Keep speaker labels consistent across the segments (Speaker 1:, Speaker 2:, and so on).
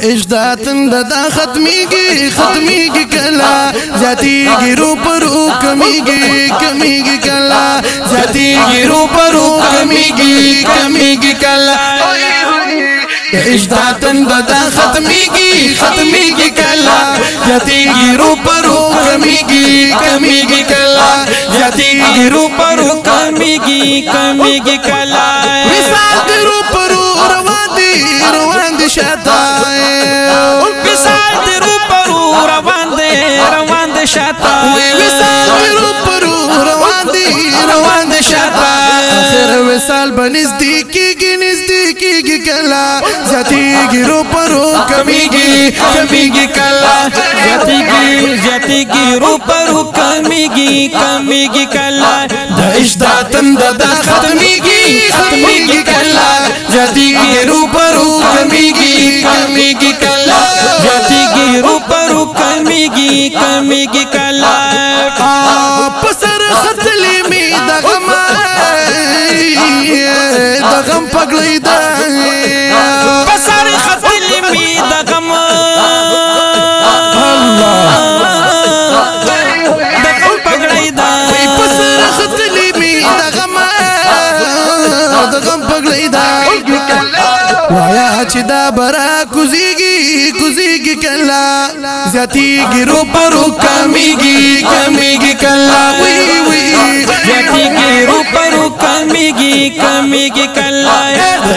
Speaker 1: اجداتن دا ختمیگی ختمیگی کلا زیادیگی رو پرو کمیگی کمیگی کلا زیادیگی رو پرو کمیگی کمیگی کلا اجداتن دا ختمیگی ختمیگی کلا زیادیگی رو پرو کمیگی کمیگی کلا زیادیگی رو پرو کمیگی کمیگی کلا مثال دی رو پرو روان دی شاتا مثال دی رو پرو روان دی شاتا مثال دی رو پرو روان دی شاتا آخر وصال نزدیکی کلا زیادیگی رو پرو کمیگی کمیگی کلا زیادیگی رو پرو کمیگی کمیگی کلا دا اجداتن دا ختمیگی کلا زیادیگی رو پرو کمیگی کمیگی کلا زیادیگی رو پرو کمیگی کمیگی کلا پسر ختلی می دا غم پگلی دا پسر ختلی می دا غم پگلی دا پسر ختلی می دا غم پگلی دا وایا چې دا برا کوزیگی کلا زیادیگی رو پرو کمیگی کمیگی کلا وی وی زیادیگی رو پرو کمیگی کمیگی کلا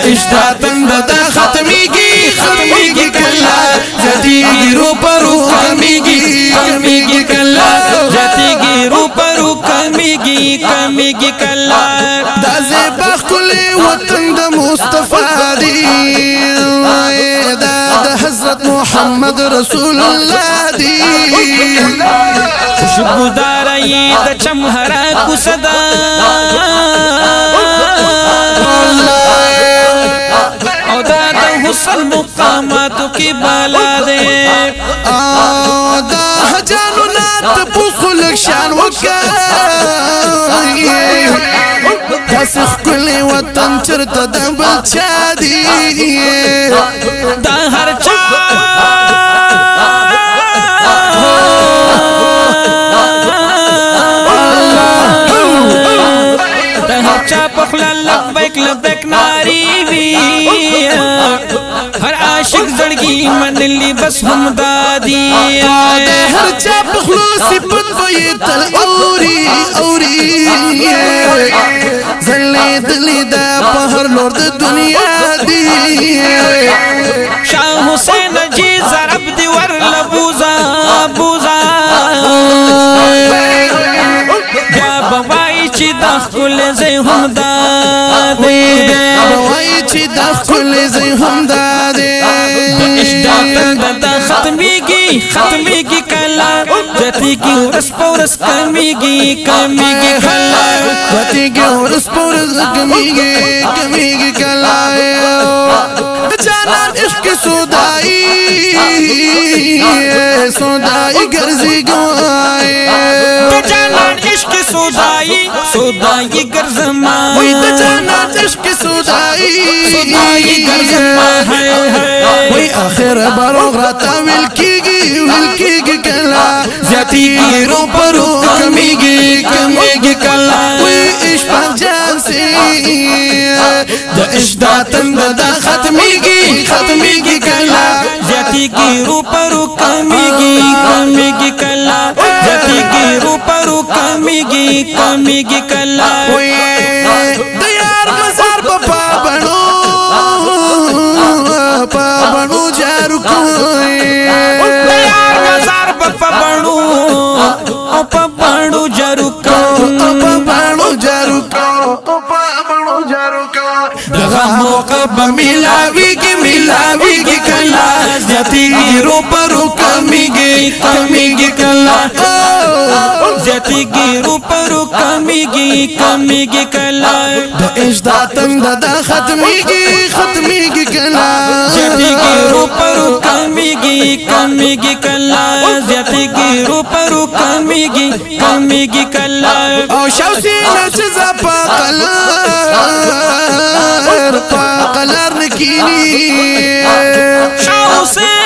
Speaker 1: اجداتن دا ختمیگی کلا زیادیگی رو پرو کمیگی کمیگی کلا زیادیگی رو پرو کمیگی کمیگی کلا دا زیبا خلی وطن دا مصطفیٰ دی دا حضرت محمد رسول اللہ دی خوشبو دارائی دا چمہرا کو صدا او دا حسن مقاماتو کی بالا دے دا حجانو نات پوخلک شان وکا داسخ کلی وطن چرتا دا بلچا دی دا ہر چا دا ہر چا پخلا لبیک لبیک ناری وی ہر عاشق زڑگی من لی بس ہم دادی دا ہر چا پخلو سپت ویتل اوری زلی دلی دا پہر لورد دنیا دی شاہ حسین جی ضرب دی ور لبوزا بوزا بیا بوائی چی دخ کل زی ہم دادے بیا بوائی چی دخ کل زی ہم دادے اشتاتن دا ختمیگی کلا زیادیگی ورس پورس کمیگی کمیگی کلا زیادیگی ورس پورس کمیگی کلا جانان عشق سودائی گرزی گوائی جانان عشق سودائی گرزمائی جانان عشق سودائی گرزمائی آخر باروغ راتا ولکیگی کلا زیادیگی رو پرو کمیگی کلا اشپاق جان سی دا اجداتن دا ختمیگی کلا زیادیگی رو پرو کمیگی کلا زیادیگی رو پرو کمیگی کلا دا یار مزار پا بنو جارو کوئی دا یار مزار پا بنو جارو دغا موقع بملاوی کی کلا زیادیگی رو پرو کمیگی کلا زیادیگی رو پرو کمیگی کلا دا اجداتن دا ختمیگی کلا زیادیگی رو پرو کمیگی کلا زیادیگی رو پرو کمیگی کلا او شوسینا چزا پاقلار نکینی شاہ حسین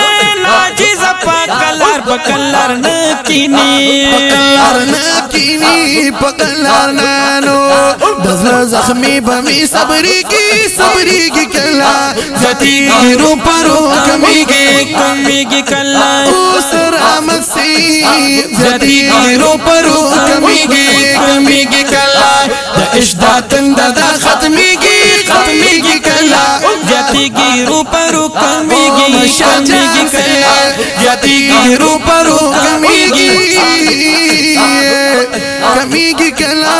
Speaker 1: पकलर न कीनी पकलर न कीनी पकलर नानो दजला जख्मी बमी सबरी की कला जती रो परो कमी की कला उस रामत से जती रो परो कमी की कला इश्दा तंदा खत्मी की कला जती रो परो कमी की कला जती रो परो कमी की कला